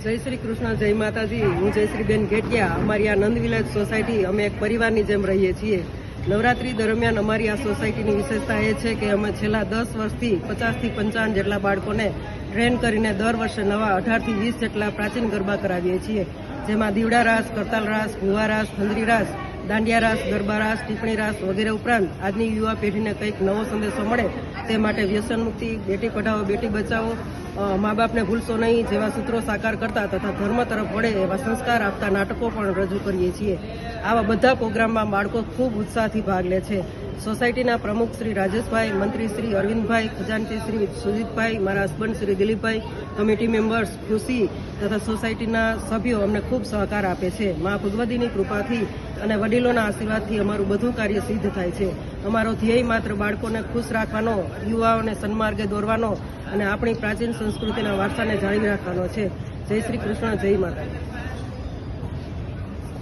જય શ્રી કૃષ્ણ, જય માતાજી. હું જયશ્રીબેન ગેટિયા. અમારી આ નંદ વિલેજ સોસાયટી અમે એક પરિવારની જેમ રહીએ છીએ. નવરાત્રી દરમિયાન અમારી આ સોસાયટીની વિશેષતા એ છે કે અમે છેલ્લા 10 વર્ષથી 50 થી 55 જેટલા બાળકોને ટ્રેન કરીને દર વર્ષે નવા 18 થી 20 જેટલા પ્રાચીન ગરબા કરાવીએ છીએ, જેમાં દીવડા રાસ, કરતાલ રાસ, ભુવા રાસ, થંદરી રાસ, દાંડિયા રાસ, ગરબા રાસ, ટીપણી રાસ વગેરે ઉપરાંત આજની યુવા પેઢીને કંઈક નવો સંદેશો મળે તે માટે વ્યસન મુક્તિ, બેટી પઢાઓ બેટી બચાવો, મા બાપને ભૂલશો નહીં જેવા સૂત્રો સાકાર કરતા તથા ધર્મ તરફ વળે એવા સંસ્કાર આપતા નાટકો પણ રજૂ કરીએ છીએ. આવા બધા પ્રોગ્રામમાં બાળકો ખૂબ ઉત્સાહથી ભાગ લે છે. સોસાયટીના પ્રમુખ શ્રી રાજેશભાઈ, મંત્રી શ્રી અરવિંદભાઈ, ખજાનચી શ્રી સુજીતભાઈ, મારા હસબન્ડ શ્રી દિલીપભાઈ, કમિટી મેમ્બર્સ ખુશી તથા સોસાયટીના સભ્યો અમને ખૂબ સહકાર આપે છે. મા ભગવતીની કૃપાથી અને વડીલોના આશીર્વાદથી અમારું બધું કાર્ય સિદ્ધ થાય છે. અમારો ધ્યેય માત્ર બાળકોને ખુશ રાખવાનો, યુવાઓને સન્માર્ગે દોરવાનો અને આપણી પ્રાચીન સંસ્કૃતિના વારસાને જાળવી રાખવાનો છે. જય શ્રી કૃષ્ણ, જય માતા.